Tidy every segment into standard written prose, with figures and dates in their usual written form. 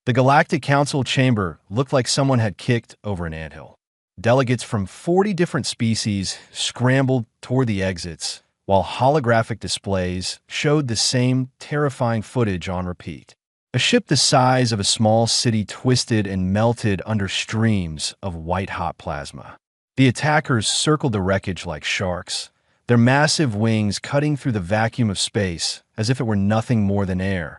The Galactic Council chamber looked like someone had kicked over an anthill. Delegates from 40 different species scrambled toward the exits, while holographic displays showed the same terrifying footage on repeat. A ship the size of a small city twisted and melted under streams of white-hot plasma. The attackers circled the wreckage like sharks, their massive wings cutting through the vacuum of space as if it were nothing more than air.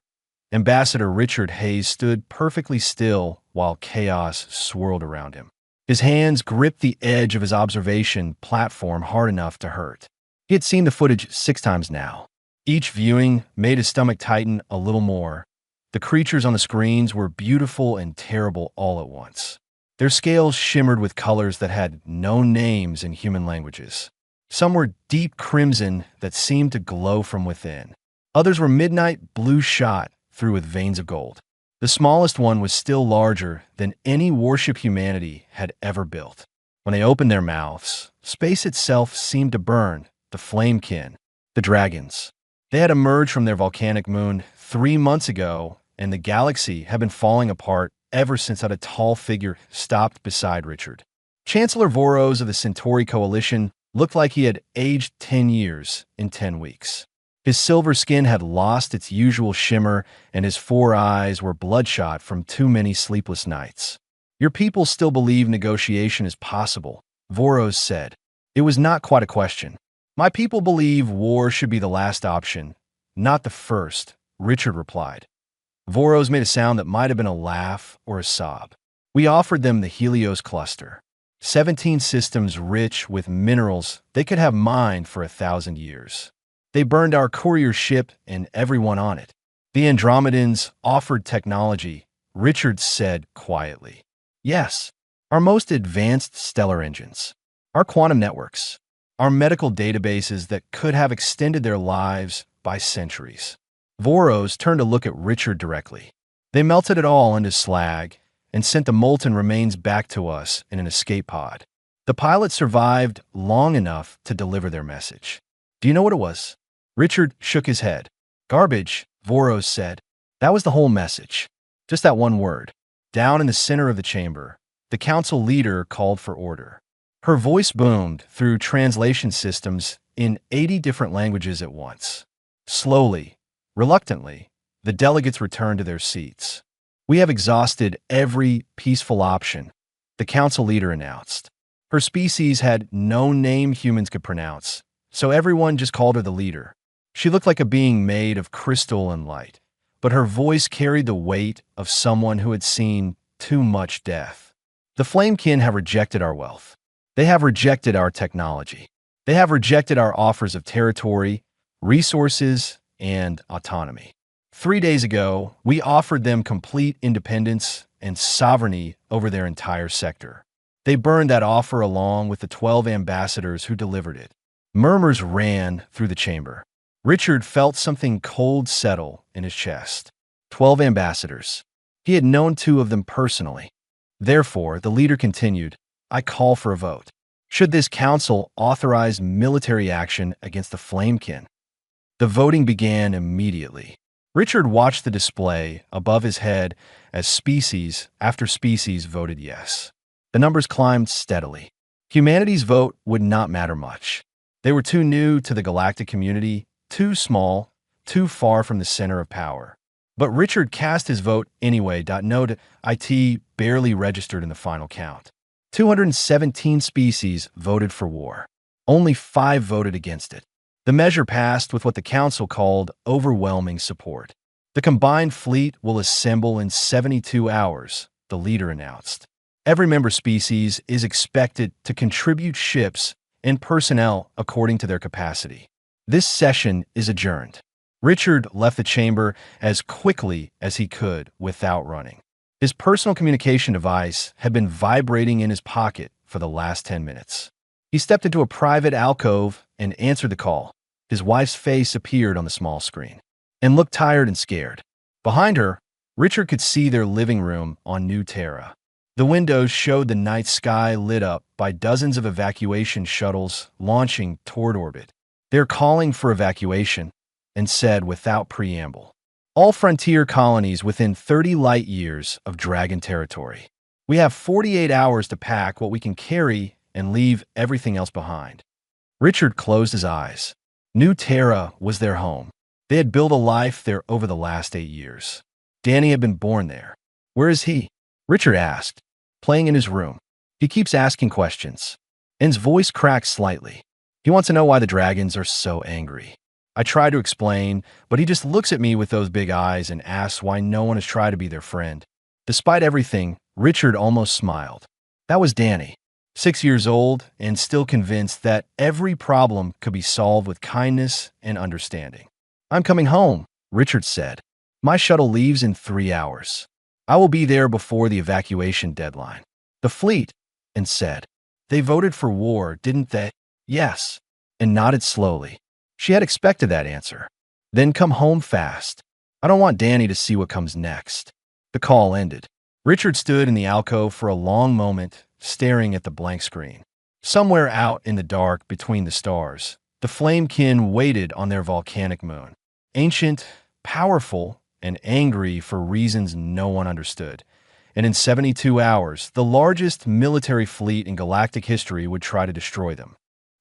Ambassador Richard Hayes stood perfectly still while chaos swirled around him. His hands gripped the edge of his observation platform hard enough to hurt. He had seen the footage 6 times now. Each viewing made his stomach tighten a little more. The creatures on the screens were beautiful and terrible all at once. Their scales shimmered with colors that had no names in human languages. Some were deep crimson that seemed to glow from within. Others were midnight blue shot through with veins of gold. The smallest one was still larger than any warship humanity had ever built. When they opened their mouths, space itself seemed to burn. The Flamekin, the dragons. They had emerged from their volcanic moon 3 months ago, and the galaxy had been falling apart ever since that a tall figure stopped beside Richard. Chancellor Voros of the Centauri Coalition looked like he had aged 10 years in 10 weeks. His silver skin had lost its usual shimmer, and his 4 eyes were bloodshot from too many sleepless nights. "Your people still believe negotiation is possible," Voros said. It was not quite a question. "My people believe war should be the last option, not the first," Richard replied. Voros made a sound that might have been a laugh or a sob. "We offered them the Helios cluster. 17 systems rich with minerals they could have mined for 1,000 years. They burned our courier ship and everyone on it. The Andromedans offered technology," Richard said quietly. "Yes, our most advanced stellar engines, our quantum networks, our medical databases that could have extended their lives by centuries." Voros turned to look at Richard directly. "They melted it all into slag and sent the molten remains back to us in an escape pod. The pilot survived long enough to deliver their message. Do you know what it was?" Richard shook his head. "Garbage," Voros said. "That was the whole message. Just that one word." Down in the center of the chamber, the council leader called for order. Her voice boomed through translation systems in 80 different languages at once. Slowly, reluctantly, the delegates returned to their seats. "We have exhausted every peaceful option," the council leader announced. Her species had no name humans could pronounce, so everyone just called her the leader. She looked like a being made of crystal and light, but her voice carried the weight of someone who had seen too much death. "The Flamekin have rejected our wealth. They have rejected our technology. They have rejected our offers of territory, resources, and autonomy. 3 days ago, we offered them complete independence and sovereignty over their entire sector. They burned that offer along with the 12 ambassadors who delivered it." Murmurs ran through the chamber. Richard felt something cold settle in his chest. 12 ambassadors. He had known 2 of them personally. Therefore, the leader continued, "I call for a vote. Should this council authorize military action against the Flamekin?" The voting began immediately. Richard watched the display above his head as species after species voted yes. The numbers climbed steadily. Humanity's vote would not matter much. They were too new to the galactic community, too small, too far from the center of power. But Richard cast his vote anyway. Note IT barely registered in the final count. 217 species voted for war. Only 5 voted against it. The measure passed with what the council called overwhelming support. "The combined fleet will assemble in 72 hours, the leader announced. Every member species is expected to contribute ships and personnel according to their capacity. This session is adjourned." Richard left the chamber as quickly as he could without running. His personal communication device had been vibrating in his pocket for the last 10 minutes. He stepped into a private alcove and answered the call. His wife's face appeared on the small screen and looked tired and scared. Behind her, Richard could see their living room on New Terra. The windows showed the night sky lit up by dozens of evacuation shuttles launching toward orbit. "They're calling for evacuation," and said without preamble. All frontier colonies within 30 light years of dragon territory. We have 48 hours to pack what we can carry and leave everything else behind. Richard closed his eyes. New Terra was their home. They had built a life there over the last 8 years. Danny had been born there. Where is he? Richard asked, playing in his room. He keeps asking questions. N's voice cracked slightly. He wants to know why the dragons are so angry. I try to explain, but he just looks at me with those big eyes and asks why no one has tried to be their friend. Despite everything, Richard almost smiled. That was Danny, 6 years old and still convinced that every problem could be solved with kindness and understanding. I'm coming home, Richard said. My shuttle leaves in 3 hours. I will be there before the evacuation deadline. The fleet, and said. They voted for war, didn't they? Yes, and nodded slowly. She had expected that answer. Then come home fast. I don't want Danny to see what comes next. The call ended. Richard stood in the alcove for a long moment, staring at the blank screen. Somewhere out in the dark between the stars, the Flamekin waited on their volcanic moon. Ancient, powerful, and angry for reasons no one understood. And in 72 hours, the largest military fleet in galactic history would try to destroy them.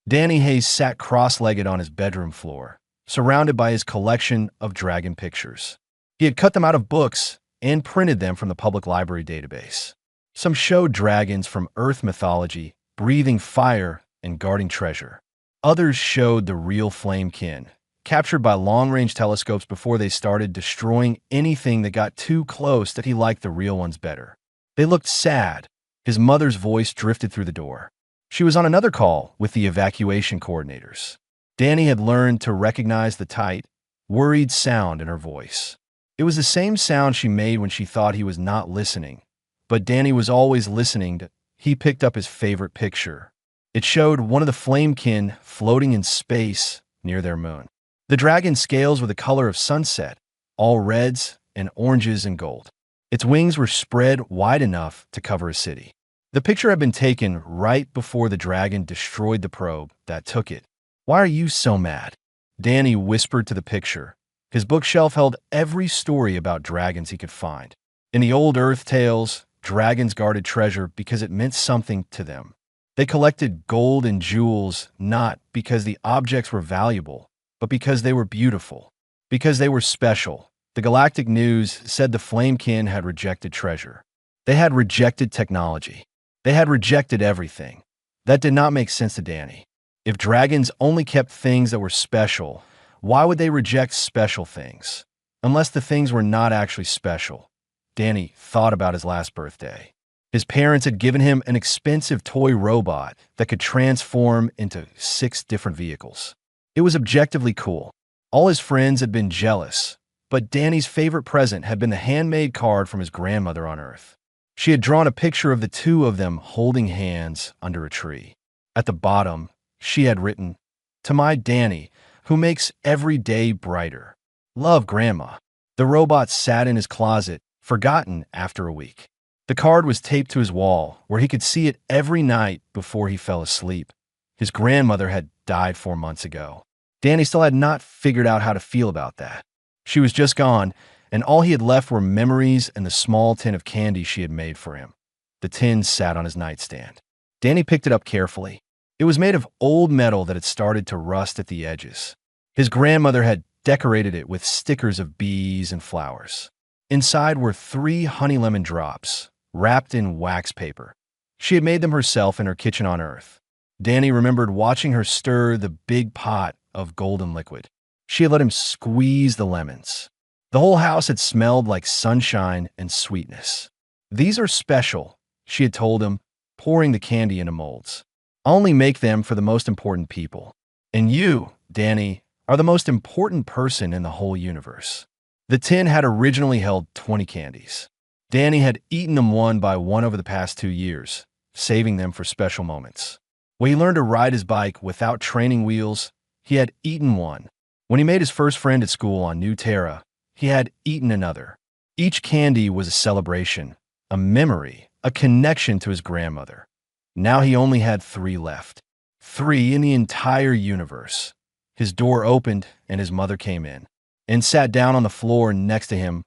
Danny Hayes sat cross-legged on his bedroom floor, surrounded by his collection of dragon pictures. He had cut them out of books and printed them from the public library database. Some showed dragons from Earth mythology, breathing fire and guarding treasure. Others showed the real Flamekin, captured by long-range telescopes before they started destroying anything that got too close that he liked the real ones better. They looked sad. His mother's voice drifted through the door. She was on another call with the evacuation coordinators. Danny had learned to recognize the tight, worried sound in her voice. It was the same sound she made when she thought he was not listening. But Danny was always listening. He picked up his favorite picture. It showed one of the Flamekin floating in space near their moon. The dragon's scales were the color of sunset, all reds and oranges and gold. Its wings were spread wide enough to cover a city. The picture had been taken right before the dragon destroyed the probe that took it. Why are you so mad? Danny whispered to the picture. His bookshelf held every story about dragons he could find. In the old Earth tales, dragons guarded treasure because it meant something to them. They collected gold and jewels not because the objects were valuable, but because they were beautiful, because they were special. The Galactic News said the Flamekin had rejected treasure. They had rejected technology. They had rejected everything. That did not make sense to Danny. If dragons only kept things that were special, why would they reject special things? Unless the things were not actually special. Danny thought about his last birthday. His parents had given him an expensive toy robot that could transform into 6 different vehicles. It was objectively cool. All his friends had been jealous, but Danny's favorite present had been the handmade card from his grandmother on Earth. She had drawn a picture of the two of them holding hands under a tree. At the bottom, she had written, "To my Danny, who makes every day brighter. Love, Grandma." The robot sat in his closet, forgotten after a week. The card was taped to his wall, where he could see it every night before he fell asleep. His grandmother had died 4 months ago. Danny still had not figured out how to feel about that. She was just gone, and all he had left were memories and the small tin of candy she had made for him. The tin sat on his nightstand. Danny picked it up carefully. It was made of old metal that had started to rust at the edges. His grandmother had decorated it with stickers of bees and flowers. Inside were 3 honey lemon drops, wrapped in wax paper. She had made them herself in her kitchen on Earth. Danny remembered watching her stir the big pot of golden liquid. She had let him squeeze the lemons. The whole house had smelled like sunshine and sweetness. "These are special," she had told him, pouring the candy into molds. "I only make them for the most important people. And you, Danny, are the most important person in the whole universe." The tin had originally held 20 candies. Danny had eaten them one by one over the past 2 years, saving them for special moments. When he learned to ride his bike without training wheels, he had eaten one. When he made his first friend at school on New Terra, he had eaten another. Each candy was a celebration, a memory, a connection to his grandmother. Now he only had 3 left. 3 in the entire universe. His door opened and his mother came in. and sat down on the floor next to him,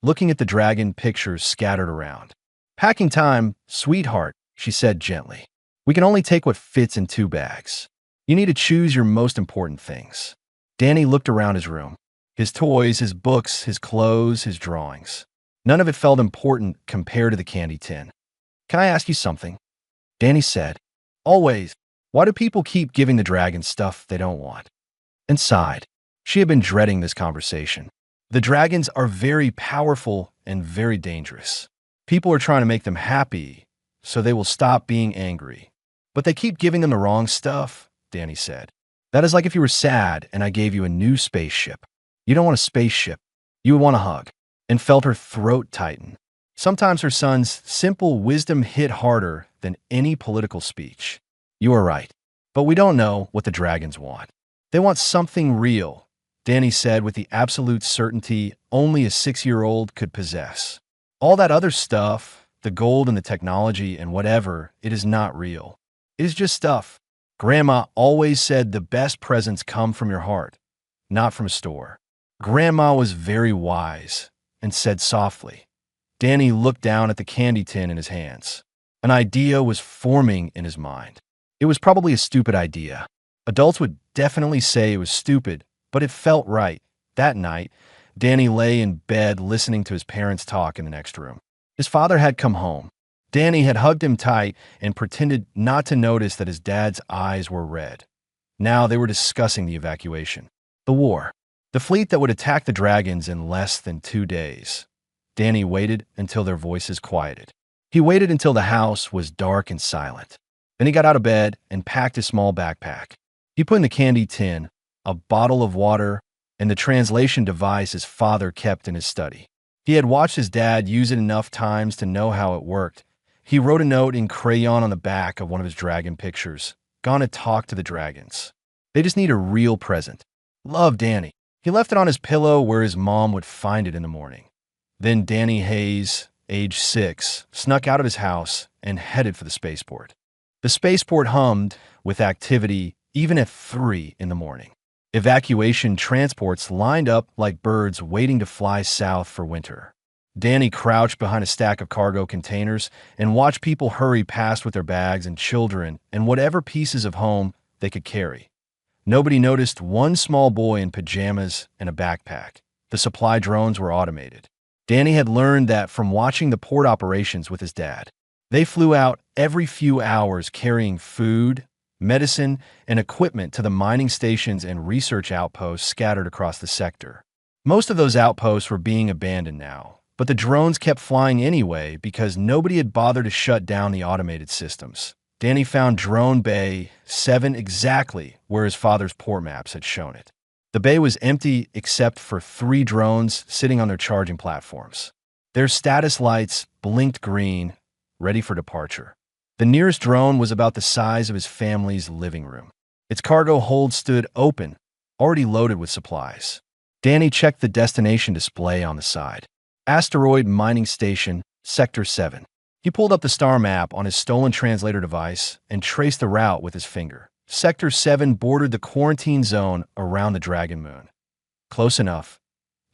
looking at the dragon pictures scattered around. "Packing time, sweetheart," she said gently. "We can only take what fits in 2 bags. You need to choose your most important things." Danny looked around his room. His toys, his books, his clothes, his drawings. None of it felt important compared to the candy tin. "Can I ask you something?" Danny said. "Always. Why do people keep giving the dragon stuff they don't want?" And sighed. She had been dreading this conversation. The dragons are very powerful and very dangerous. People are trying to make them happy, so they will stop being angry. "But they keep giving them the wrong stuff," Danny said. "That is like if you were sad and I gave you a new spaceship. You don't want a spaceship. You would want a hug." And felt her throat tighten. Sometimes her son's simple wisdom hit harder than any political speech. "You are right. But we don't know what the dragons want. They want something real," Danny said with the absolute certainty only a 6-year-old could possess. "All that other stuff, the gold and the technology and whatever, it is not real. It is just stuff. Grandma always said the best presents come from your heart, not from a store." Grandma was very wise and said softly. Danny looked down at the candy tin in his hands. An idea was forming in his mind. It was probably a stupid idea. Adults would definitely say it was stupid, but it felt right. That night, Danny lay in bed listening to his parents talk in the next room. His father had come home. Danny had hugged him tight and pretended not to notice that his dad's eyes were red. Now they were discussing the evacuation. The war. The fleet that would attack the dragons in less than 2 days. Danny waited until their voices quieted. He waited until the house was dark and silent. Then he got out of bed and packed his small backpack. He put in the candy tin, a bottle of water, and the translation device his father kept in his study. He had watched his dad use it enough times to know how it worked. He wrote a note in crayon on the back of one of his dragon pictures. "Gone to talk to the dragons. They just need a real present. Love, Danny." He left it on his pillow where his mom would find it in the morning. Then Danny Hayes, age 6, snuck out of his house and headed for the spaceport. The spaceport hummed with activity even at 3 in the morning. Evacuation transports lined up like birds waiting to fly south for winter. Danny crouched behind a stack of cargo containers and watched people hurry past with their bags and children and whatever pieces of home they could carry. Nobody noticed one small boy in pajamas and a backpack. The supply drones were automated. Danny had learned that from watching the port operations with his dad. They flew out every few hours carrying food, medicine, and equipment to the mining stations and research outposts scattered across the sector. Most of those outposts were being abandoned now, but the drones kept flying anyway because nobody had bothered to shut down the automated systems. Danny found Drone Bay 7 exactly where his father's port maps had shown it. The bay was empty except for 3 drones sitting on their charging platforms. Their status lights blinked green, ready for departure. The nearest drone was about the size of his family's living room. Its cargo hold stood open, already loaded with supplies. Danny checked the destination display on the side. Asteroid Mining Station, Sector 7. He pulled up the star map on his stolen translator device and traced the route with his finger. Sector 7 bordered the quarantine zone around the Dragon Moon. Close enough.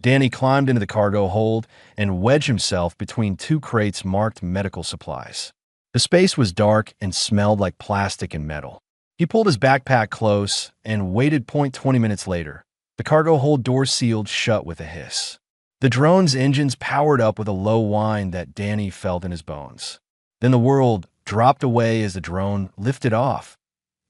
Danny climbed into the cargo hold and wedged himself between 2 crates marked medical supplies. The space was dark and smelled like plastic and metal. He pulled his backpack close and waited 20 minutes later. The cargo hold door sealed shut with a hiss. The drone's engines powered up with a low whine that Danny felt in his bones. Then the world dropped away as the drone lifted off.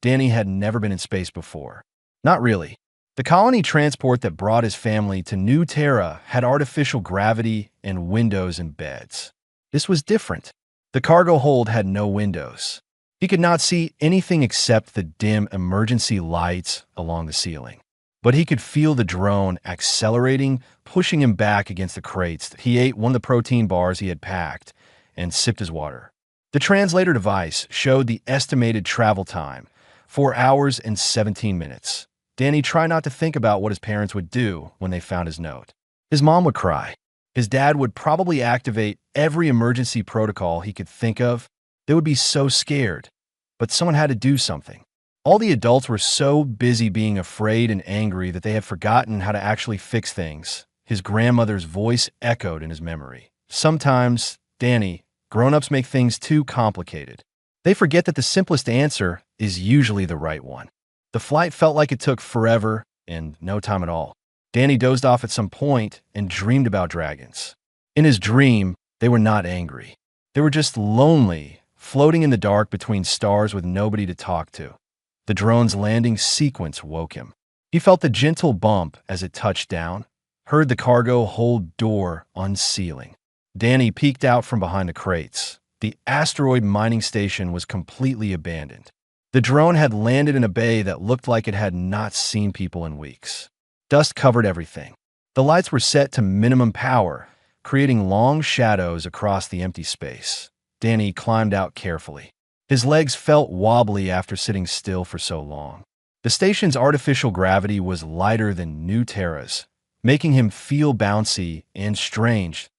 Danny had never been in space before. Not really. The colony transport that brought his family to New Terra had artificial gravity and windows and beds. This was different. The cargo hold had no windows. He could not see anything except the dim emergency lights along the ceiling. But he could feel the drone accelerating, pushing him back against the crates. He ate one of the protein bars he had packed and sipped his water. The translator device showed the estimated travel time, 4 hours and 17 minutes. Danny tried not to think about what his parents would do when they found his note. His mom would cry. His dad would probably activate every emergency protocol he could think of. They would be so scared. But someone had to do something. All the adults were so busy being afraid and angry that they had forgotten how to actually fix things. His grandmother's voice echoed in his memory. Sometimes, Danny, grown-ups make things too complicated. They forget that the simplest answer is usually the right one. The flight felt like it took forever and no time at all. Danny dozed off at some point and dreamed about dragons. In his dream, they were not angry. They were just lonely, floating in the dark between stars with nobody to talk to. The drone's landing sequence woke him. He felt the gentle bump as it touched down, heard the cargo hold door unsealing. Danny peeked out from behind the crates. The asteroid mining station was completely abandoned. The drone had landed in a bay that looked like it had not seen people in weeks. Dust covered everything. The lights were set to minimum power, creating long shadows across the empty space. Danny climbed out carefully. His legs felt wobbly after sitting still for so long. The station's artificial gravity was lighter than New Terra's, making him feel bouncy and strange.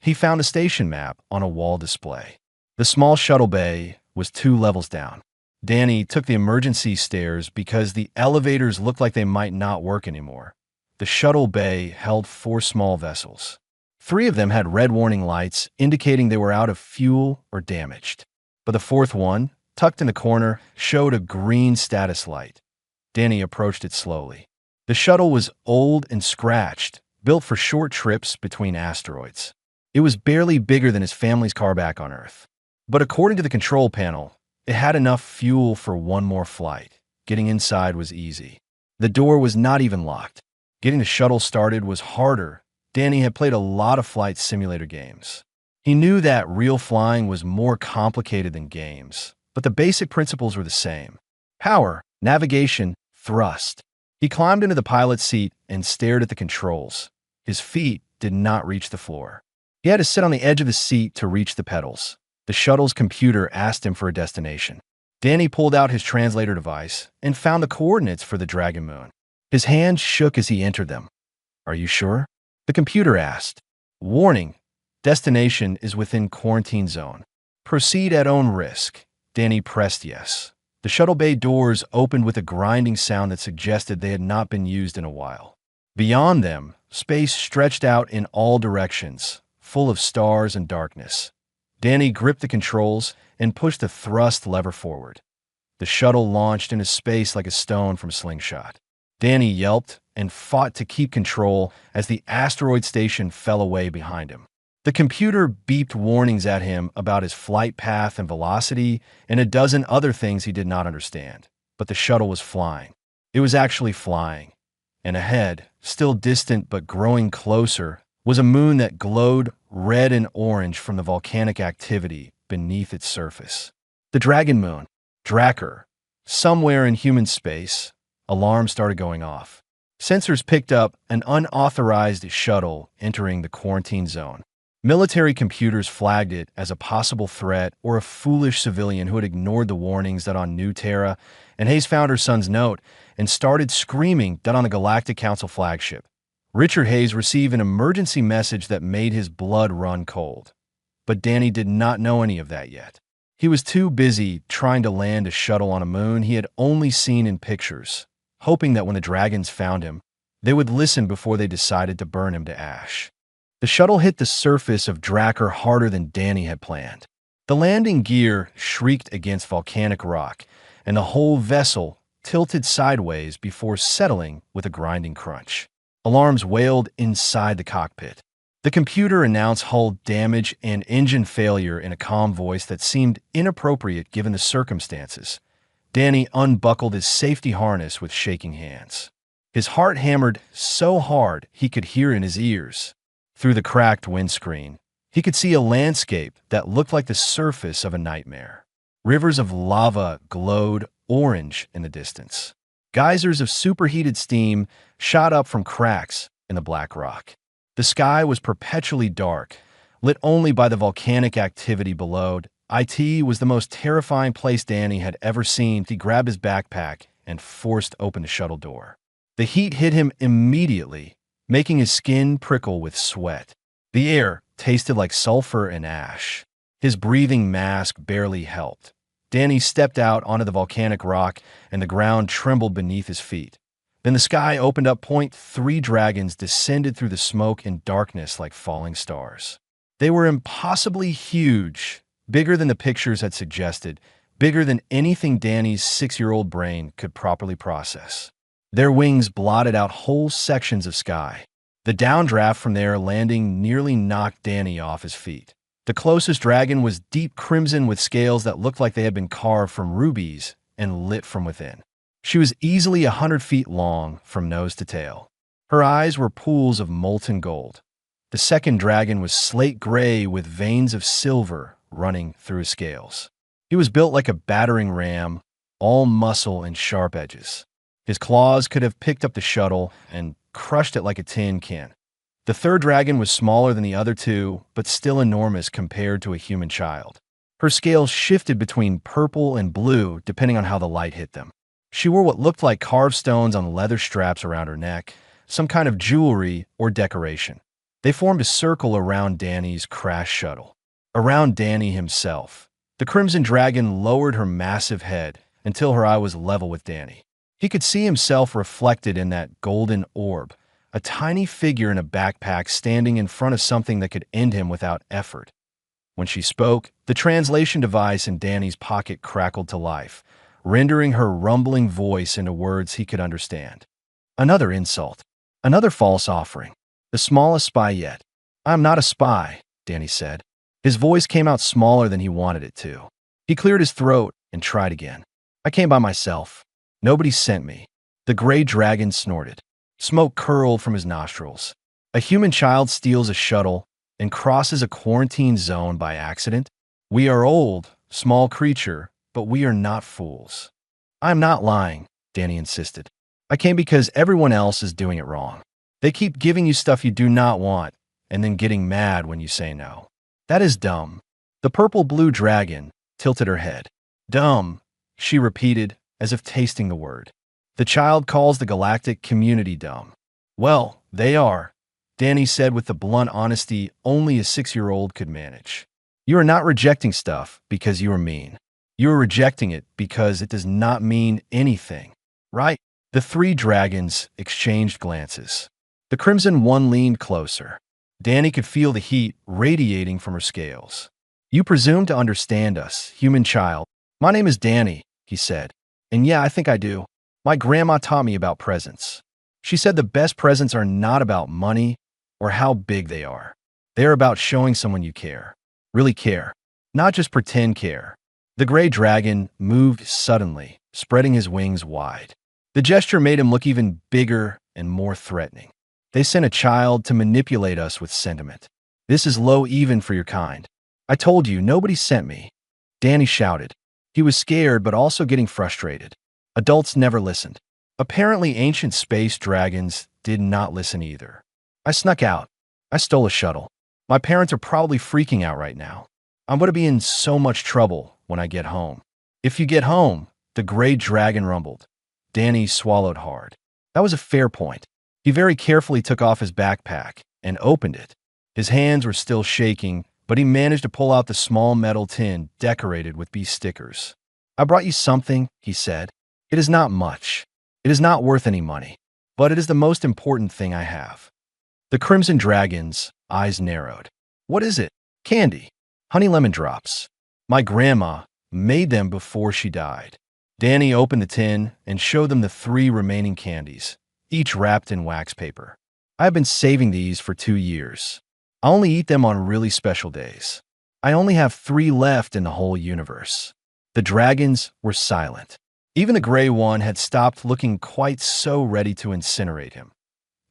He found a station map on a wall display. The small shuttle bay was 2 levels down. Danny took the emergency stairs because the elevators looked like they might not work anymore. The shuttle bay held 4 small vessels. 3 of them had red warning lights indicating they were out of fuel or damaged. But the 4th one, tucked in the corner, showed a green status light. Danny approached it slowly. The shuttle was old and scratched, built for short trips between asteroids. It was barely bigger than his family's car back on Earth. But according to the control panel, it had enough fuel for 1 more flight. Getting inside was easy. The door was not even locked. Getting the shuttle started was harder. Danny had played a lot of flight simulator games. He knew that real flying was more complicated than games, but the basic principles were the same. Power, navigation, thrust. He climbed into the pilot's seat and stared at the controls. His feet did not reach the floor. He had to sit on the edge of the seat to reach the pedals. The shuttle's computer asked him for a destination. Danny pulled out his translator device and found the coordinates for the Dragon Moon. His hand shook as he entered them. "Are you sure?" The computer asked. "Warning, destination is within quarantine zone. Proceed at own risk." Danny pressed yes. The shuttle bay doors opened with a grinding sound that suggested they had not been used in a while. Beyond them, space stretched out in all directions, full of stars and darkness. Danny gripped the controls and pushed the thrust lever forward. The shuttle launched into space like a stone from a slingshot. Danny yelped and fought to keep control as the asteroid station fell away behind him. The computer beeped warnings at him about his flight path and velocity and a dozen other things he did not understand. But the shuttle was flying. It was actually flying. And ahead, still distant but growing closer, was a moon that glowed red and orange from the volcanic activity beneath its surface. The Dragon Moon, Drakkar. Somewhere in human space, alarms started going off. Sensors picked up an unauthorized shuttle entering the quarantine zone. Military computers flagged it as a possible threat or a foolish civilian who had ignored the warnings that on New Terra, and Hayes found her son's note and started screaming that on the Galactic Council flagship. Richard Hayes received an emergency message that made his blood run cold. But Danny did not know any of that yet. He was too busy trying to land a shuttle on a moon he had only seen in pictures, hoping that when the dragons found him, they would listen before they decided to burn him to ash. The shuttle hit the surface of Drakkar harder than Danny had planned. The landing gear shrieked against volcanic rock, and the whole vessel tilted sideways before settling with a grinding crunch. Alarms wailed inside the cockpit. The computer announced hull damage and engine failure in a calm voice that seemed inappropriate given the circumstances. Danny unbuckled his safety harness with shaking hands. His heart hammered so hard he could hear in his ears. Through the cracked windscreen, he could see a landscape that looked like the surface of a nightmare. Rivers of lava glowed orange in the distance. Geysers of superheated steam shot up from cracks in the black rock. The sky was perpetually dark, lit only by the volcanic activity below. It was the most terrifying place Danny had ever seen. He grabbed his backpack and forced open the shuttle door. The heat hit him immediately, making his skin prickle with sweat. The air tasted like sulfur and ash. His breathing mask barely helped. Danny stepped out onto the volcanic rock, and the ground trembled beneath his feet. Then the sky opened up. 3 dragons descended through the smoke and darkness like falling stars. They were impossibly huge, bigger than the pictures had suggested, bigger than anything Danny's 6-year-old brain could properly process. Their wings blotted out whole sections of sky. The downdraft from their landing nearly knocked Danny off his feet. The closest dragon was deep crimson with scales that looked like they had been carved from rubies and lit from within. She was easily 100 feet long from nose to tail. Her eyes were pools of molten gold. The second dragon was slate gray with veins of silver running through his scales. He was built like a battering ram, all muscle and sharp edges. His claws could have picked up the shuttle and crushed it like a tin can. The third dragon was smaller than the other two, but still enormous compared to a human child. Her scales shifted between purple and blue depending on how the light hit them. She wore what looked like carved stones on leather straps around her neck, some kind of jewelry or decoration. They formed a circle around Danny's crash shuttle. Around Danny himself. The Crimson Dragon lowered her massive head until her eye was level with Danny. He could see himself reflected in that golden orb, a tiny figure in a backpack standing in front of something that could end him without effort. When she spoke, the translation device in Danny's pocket crackled to life, rendering her rumbling voice into words he could understand. Another insult. Another false offering. The smallest spy yet. "I'm not a spy," Danny said. His voice came out smaller than he wanted it to. He cleared his throat and tried again. "I came by myself. Nobody sent me." The gray dragon snorted. Smoke curled from his nostrils. A human child steals a shuttle and crosses a quarantine zone by accident? We are old, small creature, but we are not fools. "I'm not lying," Danny insisted. "I came because everyone else is doing it wrong. They keep giving you stuff you do not want and then getting mad when you say no. That is dumb." The purple-blue dragon tilted her head. "Dumb," she repeated, as if tasting the word. "The child calls the galactic community dumb." "Well, they are," Danny said with the blunt honesty only a 6-year-old could manage. "You are not rejecting stuff because you are mean. You are rejecting it because it does not mean anything, right?" The 3 dragons exchanged glances. The crimson one leaned closer. Danny could feel the heat radiating from her scales. "You presume to understand us, human child." "My name is Danny," he said. "And yeah, I think I do. My grandma taught me about presents. She said the best presents are not about money or how big they are. They're about showing someone you care. Really care. Not just pretend care." The gray dragon moved suddenly, spreading his wings wide. The gesture made him look even bigger and more threatening. "They sent a child to manipulate us with sentiment. This is low even for your kind. I told you, nobody sent me." Danny shouted. He was scared but also getting frustrated. Adults never listened. Apparently, ancient space dragons did not listen either. "I snuck out. I stole a shuttle. My parents are probably freaking out right now. I'm going to be in so much trouble when I get home." "If you get home," the gray dragon rumbled. Danny swallowed hard. That was a fair point. He very carefully took off his backpack and opened it. His hands were still shaking, but he managed to pull out the small metal tin decorated with beast stickers. "I brought you something," he said. "It is not much. It is not worth any money, but it is the most important thing I have." The Crimson Dragon's eyes narrowed. "What is it?" "Candy. Honey lemon drops. My grandma made them before she died." Danny opened the tin and showed them the 3 remaining candies, each wrapped in wax paper. "I have been saving these for 2 years. I only eat them on really special days. I only have 3 left in the whole universe." The dragons were silent. Even the gray one had stopped looking quite so ready to incinerate him.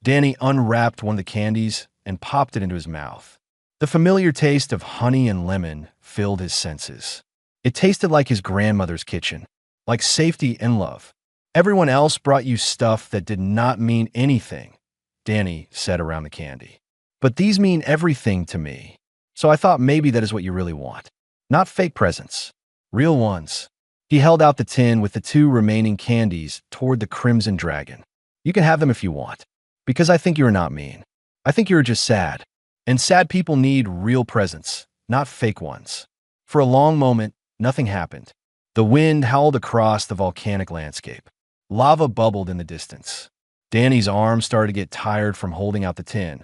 Danny unwrapped one of the candies and popped it into his mouth. The familiar taste of honey and lemon filled his senses. It tasted like his grandmother's kitchen, like safety and love. "Everyone else brought you stuff that did not mean anything," Danny said around the candy. "But these mean everything to me. So I thought maybe that is what you really want. Not fake presents. Real ones." He held out the tin with the 2 remaining candies toward the Crimson Dragon. "You can have them if you want. Because I think you are not mean. I think you are just sad. And sad people need real presents, not fake ones." For a long moment, nothing happened. The wind howled across the volcanic landscape. Lava bubbled in the distance. Danny's arms started to get tired from holding out the tin.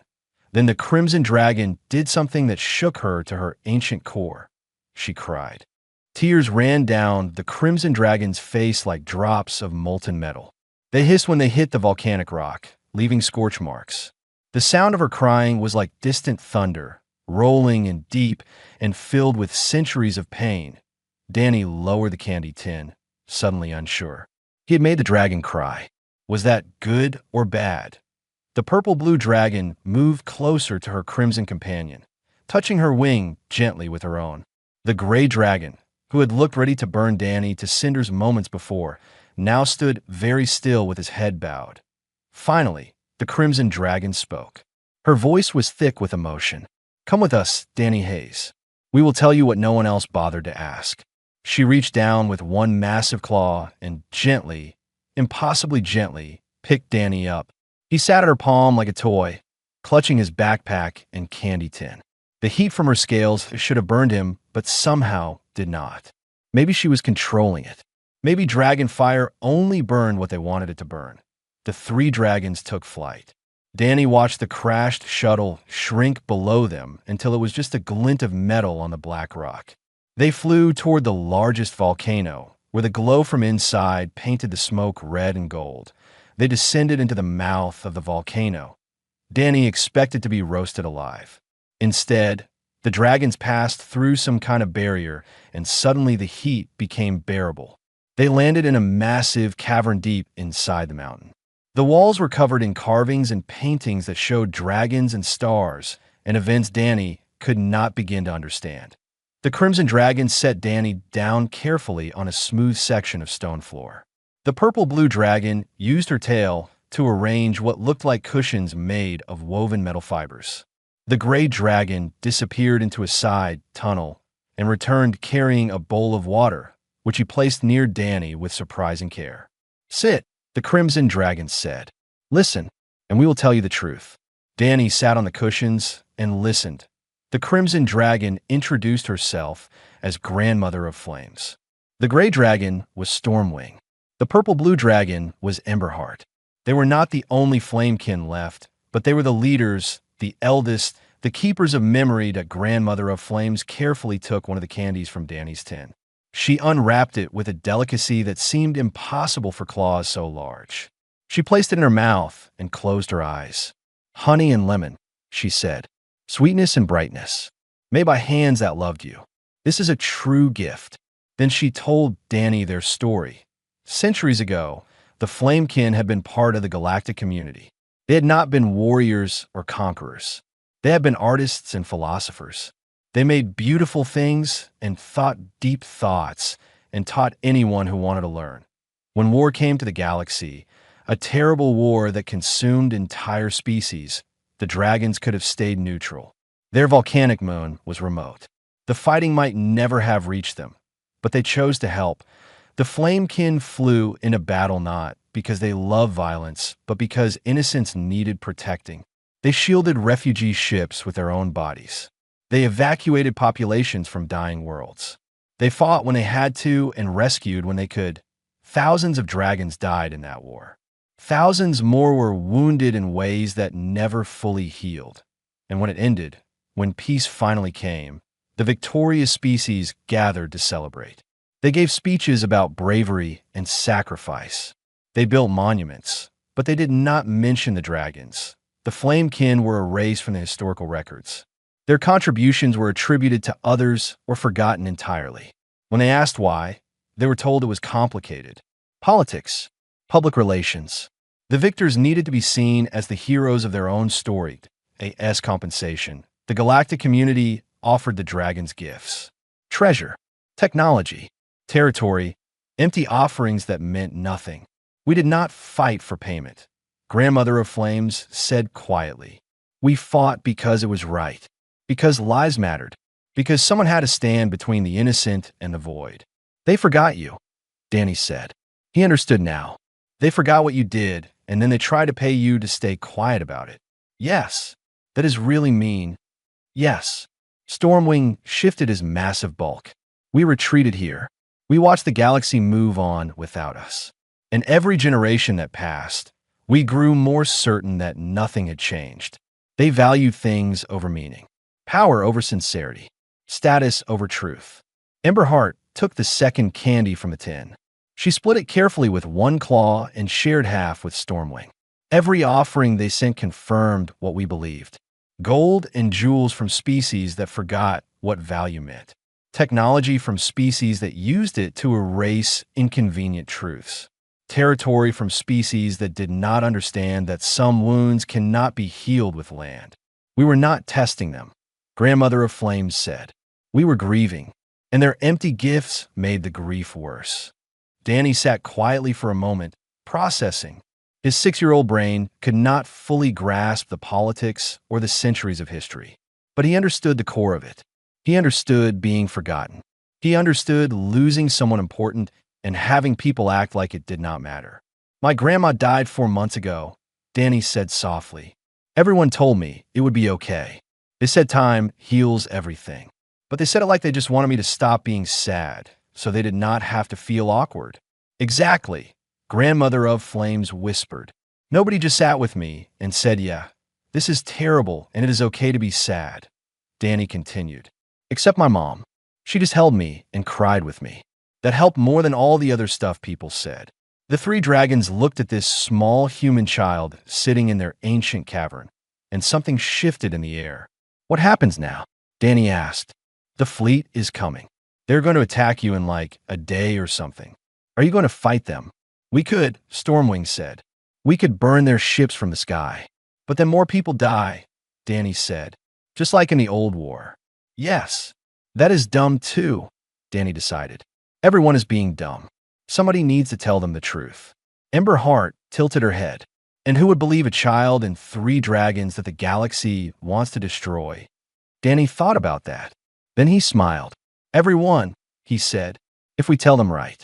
Then the Crimson Dragon did something that shook her to her ancient core. She cried. Tears ran down the Crimson Dragon's face like drops of molten metal. They hissed when they hit the volcanic rock, leaving scorch marks. The sound of her crying was like distant thunder, rolling and deep and filled with centuries of pain. Danny lowered the candy tin, suddenly unsure. He had made the dragon cry. Was that good or bad? The purple-blue dragon moved closer to her crimson companion, touching her wing gently with her own. The gray dragon, who had looked ready to burn Danny to cinders moments before, now stood very still with his head bowed. Finally, the Crimson Dragon spoke. Her voice was thick with emotion. Come with us, Danny Hayes. We will tell you what no one else bothered to ask. She reached down with one massive claw and gently, impossibly gently, picked Danny up. He sat at her palm like a toy, clutching his backpack and candy tin. The heat from her scales should have burned him, but somehow did not. Maybe she was controlling it. Maybe dragon fire only burned what they wanted it to burn. The three dragons took flight. Danny watched the crashed shuttle shrink below them until it was just a glint of metal on the black rock. They flew toward the largest volcano, where the glow from inside painted the smoke red and gold. They descended into the mouth of the volcano. Danny expected to be roasted alive. Instead, the dragons passed through some kind of barrier, and suddenly the heat became bearable. They landed in a massive cavern deep inside the mountain. The walls were covered in carvings and paintings that showed dragons and stars, and events Danny could not begin to understand. The Crimson Dragon set Danny down carefully on a smooth section of stone floor. The purple-blue dragon used her tail to arrange what looked like cushions made of woven metal fibers. The gray dragon disappeared into a side tunnel and returned carrying a bowl of water, which he placed near Danny with surprising care. Sit, the Crimson Dragon said. Listen, and we will tell you the truth. Danny sat on the cushions and listened. The Crimson Dragon introduced herself as Grandmother of Flames. The gray dragon was Stormwing. The purple-blue dragon was Emberheart. They were not the only flamekin left, but they were the leaders, the eldest, the keepers of memory that Grandmother of Flames carefully took one of the candies from Danny's tin. She unwrapped it with a delicacy that seemed impossible for claws so large. She placed it in her mouth and closed her eyes. Honey and lemon, she said. Sweetness and brightness. Made by hands that loved you. This is a true gift. Then she told Danny their story. Centuries ago, the Flamekin had been part of the galactic community. They had not been warriors or conquerors. They had been artists and philosophers. They made beautiful things and thought deep thoughts and taught anyone who wanted to learn. When war came to the galaxy, a terrible war that consumed entire species, the dragons could have stayed neutral. Their volcanic moon was remote. The fighting might never have reached them, but they chose to help. The Flamekin flew in a battle not because they loved violence, but because innocence needed protecting. They shielded refugee ships with their own bodies. They evacuated populations from dying worlds. They fought when they had to and rescued when they could. Thousands of dragons died in that war. Thousands more were wounded in ways that never fully healed. And when it ended, when peace finally came, the victorious species gathered to celebrate. They gave speeches about bravery and sacrifice. They built monuments, but they did not mention the dragons. The Flamekin were erased from the historical records. Their contributions were attributed to others or forgotten entirely. When they asked why, they were told it was complicated. Politics, public relations. The victors needed to be seen as the heroes of their own story, as compensation. The galactic community offered the dragons gifts. Treasure, technology, territory, empty offerings that meant nothing. We did not fight for payment. Grandmother of Flames said quietly. We fought because it was right, because lives mattered, because someone had to stand between the innocent and the void. They forgot you, Danny said. He understood now. They forgot what you did, and then they tried to pay you to stay quiet about it. Yes, that is really mean. Yes. Stormwing shifted his massive bulk. We retreated here. We watched the galaxy move on without us. And every generation that passed, we grew more certain that nothing had changed. They valued things over meaning, power over sincerity, status over truth. Ember Heart took the second candy from the tin. She split it carefully with one claw and shared half with Stormwing. Every offering they sent confirmed what we believed. Gold and jewels from species that forgot what value meant. Technology from species that used it to erase inconvenient truths. Territory from species that did not understand that some wounds cannot be healed with land. We were not testing them, Grandmother of Flames said. We were grieving, and their empty gifts made the grief worse. Danny sat quietly for a moment, processing. His 6-year-old brain could not fully grasp the politics or the centuries of history, but he understood the core of it. He understood being forgotten. He understood losing someone important and having people act like it did not matter. My grandma died 4 months ago, Danny said softly. Everyone told me it would be okay. They said time heals everything. But they said it like they just wanted me to stop being sad, so they did not have to feel awkward. Exactly, Grandmother of Flames whispered. Nobody just sat with me and said, yeah, this is terrible and it is okay to be sad. Danny continued. Except my mom. She just held me and cried with me. That helped more than all the other stuff people said. The 3 dragons looked at this small human child sitting in their ancient cavern, and something shifted in the air. What happens now? Danny asked. The fleet is coming. They're going to attack you in like a day or something. Are you going to fight them? We could, Stormwing said. We could burn their ships from the sky. But then more people die, Danny said. Just like in the old war. Yes. That is dumb too, Danny decided. Everyone is being dumb. Somebody needs to tell them the truth. Ember Heart tilted her head. And who would believe a child and 3 dragons that the galaxy wants to destroy? Danny thought about that. Then he smiled. Everyone, he said, if we tell them right.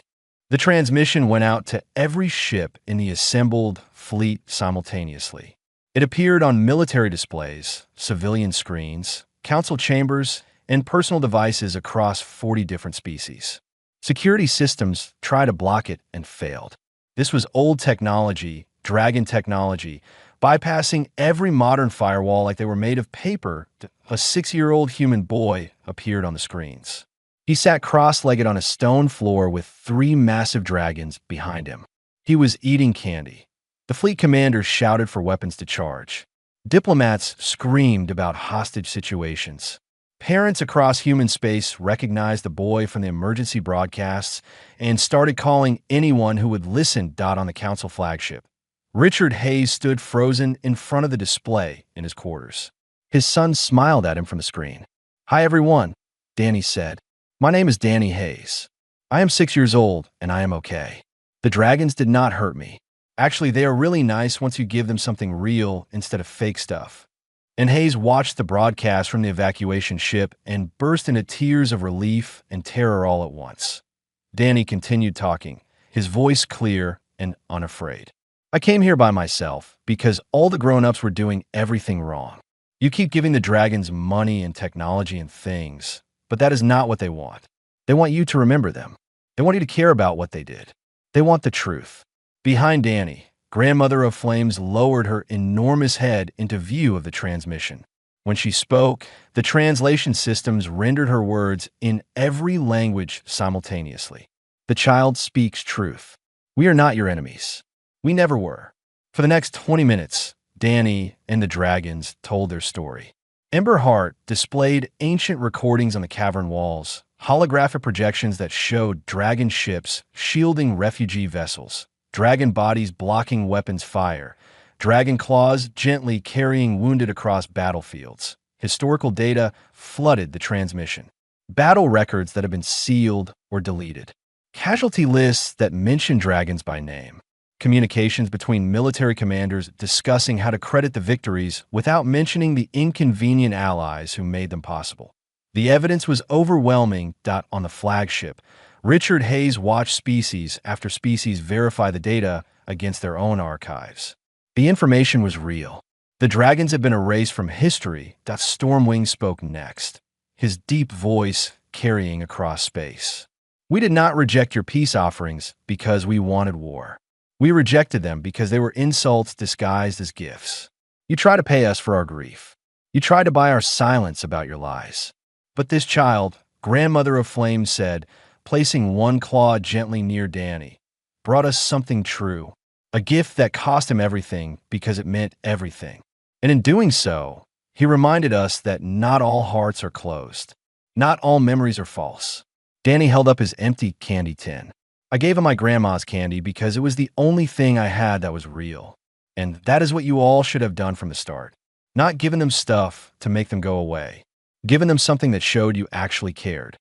The transmission went out to every ship in the assembled fleet simultaneously. It appeared on military displays, civilian screens, council chambers, and personal devices across 40 different species. Security systems tried to block it and failed. This was old technology, dragon technology, bypassing every modern firewall like they were made of paper. A 6-year-old human boy appeared on the screens. He sat cross-legged on a stone floor with 3 massive dragons behind him. He was eating candy. The fleet commander shouted for weapons to charge. Diplomats screamed about hostage situations. Parents across human space recognized the boy from the emergency broadcasts and started calling anyone who would listen. On the council flagship, Richard Hayes stood frozen in front of the display in his quarters. His son smiled at him from the screen. Hi everyone, Danny said. My name is Danny Hayes. I am 6 years old and I am okay. The dragons did not hurt me. Actually, they are really nice once you give them something real instead of fake stuff. And Hayes watched the broadcast from the evacuation ship and burst into tears of relief and terror all at once. Danny continued talking, his voice clear and unafraid. I came here by myself because all the grown-ups were doing everything wrong. You keep giving the dragons money and technology and things, but that is not what they want. They want you to remember them. They want you to care about what they did. They want the truth. Behind Danny, Grandmother of Flames lowered her enormous head into view of the transmission. When she spoke, the translation systems rendered her words in every language simultaneously. The child speaks truth. We are not your enemies. We never were. For the next 20 minutes, Danny and the dragons told their story. Ember Heart displayed ancient recordings on the cavern walls, holographic projections that showed dragon ships shielding refugee vessels, dragon bodies blocking weapons fire, dragon claws gently carrying wounded across battlefields. Historical data flooded the transmission. Battle records that had been sealed or deleted. Casualty lists that mention dragons by name. Communications between military commanders discussing how to credit the victories without mentioning the inconvenient allies who made them possible. The evidence was overwhelming. On the flagship, Richard Hayes watched species after species verify the data against their own archives. The information was real. The dragons had been erased from history. Stormwing spoke next, his deep voice carrying across space. We did not reject your peace offerings because we wanted war. We rejected them because they were insults disguised as gifts. You try to pay us for our grief. You try to buy our silence about your lies. But this child, grandmother of flames, said, placing one claw gently near Danny, brought us something true, a gift that cost him everything because it meant everything. And in doing so, he reminded us that not all hearts are closed. Not all memories are false. Danny held up his empty candy tin. I gave him my grandma's candy because it was the only thing I had that was real. And that is what you all should have done from the start. Not given them stuff to make them go away. Given them something that showed you actually cared.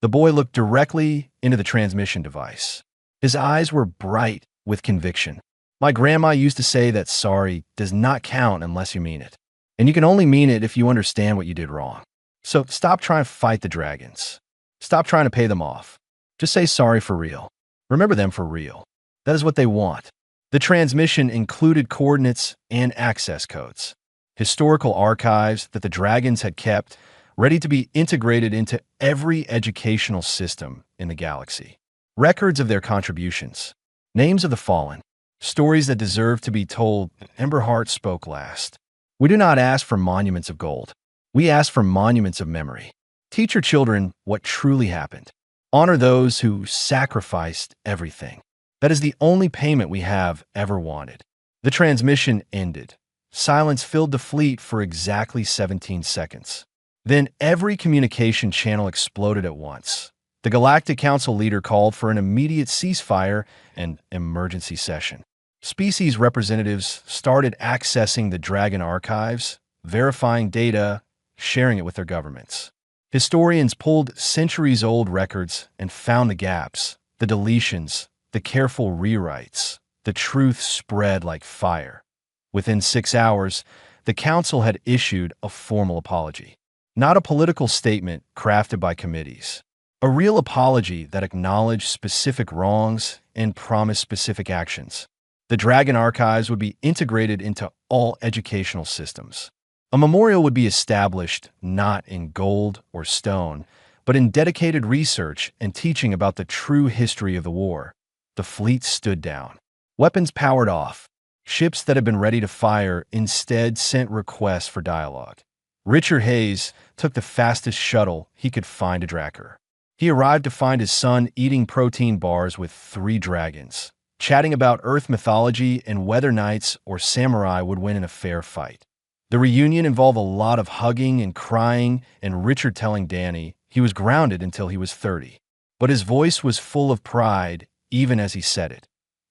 The boy looked directly into the transmission device. His eyes were bright with conviction. My grandma used to say that sorry does not count unless you mean it. And you can only mean it if you understand what you did wrong. So stop trying to fight the dragons. Stop trying to pay them off. Just say sorry for real. Remember them for real. That is what they want. The transmission included coordinates and access codes. Historical archives that the dragons had kept, ready to be integrated into every educational system in the galaxy. Records of their contributions. Names of the fallen. Stories that deserve to be told. Emberheart spoke last. We do not ask for monuments of gold. We ask for monuments of memory. Teach your children what truly happened. Honor those who sacrificed everything. That is the only payment we have ever wanted. The transmission ended. Silence filled the fleet for exactly 17 seconds. Then every communication channel exploded at once. The Galactic Council leader called for an immediate ceasefire and emergency session. Species representatives started accessing the Dragon archives, verifying data, sharing it with their governments. Historians pulled centuries-old records and found the gaps, the deletions, the careful rewrites. The truth spread like fire. Within 6 hours, the Council had issued a formal apology. Not a political statement crafted by committees. A real apology that acknowledged specific wrongs and promised specific actions. The Dragon archives would be integrated into all educational systems. A memorial would be established not in gold or stone, but in dedicated research and teaching about the true history of the war. The fleet stood down. Weapons powered off. Ships that had been ready to fire instead sent requests for dialogue. Richard Hayes took the fastest shuttle he could find to Drakkar. He arrived to find his son eating protein bars with 3 dragons, chatting about Earth mythology and whether knights or samurai would win in a fair fight. The reunion involved a lot of hugging and crying, and Richard telling Danny he was grounded until he was 30. But his voice was full of pride even as he said it.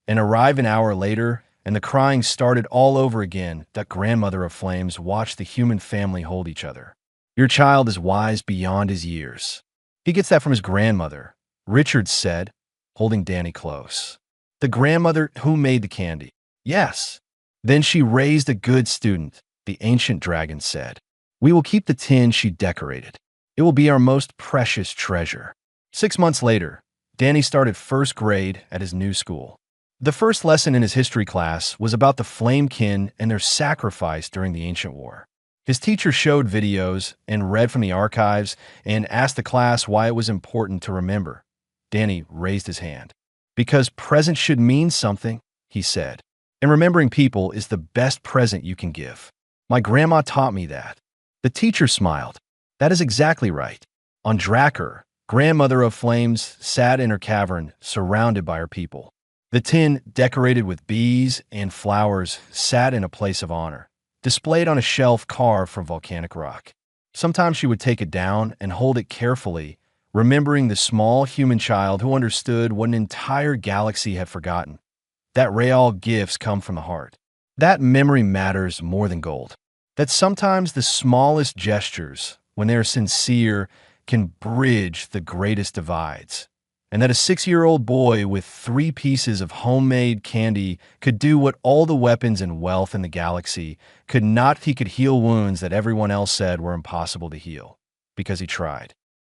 And arrived an hour later, and the crying started all over again. That grandmother of flames watched the human family hold each other. Your child is wise beyond his years. He gets that from his grandmother, Richard said, holding Danny close. The grandmother who made the candy. Yes. Then she raised a good student, the ancient dragon said. We will keep the tin she decorated. It will be our most precious treasure. 6 months later, Danny started first grade at his new school. The first lesson in his history class was about the Flamekin and their sacrifice during the Ancient War. His teacher showed videos and read from the archives and asked the class why it was important to remember. Danny raised his hand. Because present should mean something, he said. And remembering people is the best present you can give. My grandma taught me that. The teacher smiled. That is exactly right. On Drakkar, grandmother of flames sat in her cavern, surrounded by her people. The tin, decorated with bees and flowers, sat in a place of honor, displayed on a shelf carved from volcanic rock. Sometimes she would take it down and hold it carefully, remembering the small human child who understood what an entire galaxy had forgotten. That real gifts come from the heart. That memory matters more than gold. That sometimes the smallest gestures, when they are sincere, can bridge the greatest divides. And that a 6-year-old boy with 3 pieces of homemade candy could do what all the weapons and wealth in the galaxy could not. He could heal wounds that everyone else said were impossible to heal, because he tried.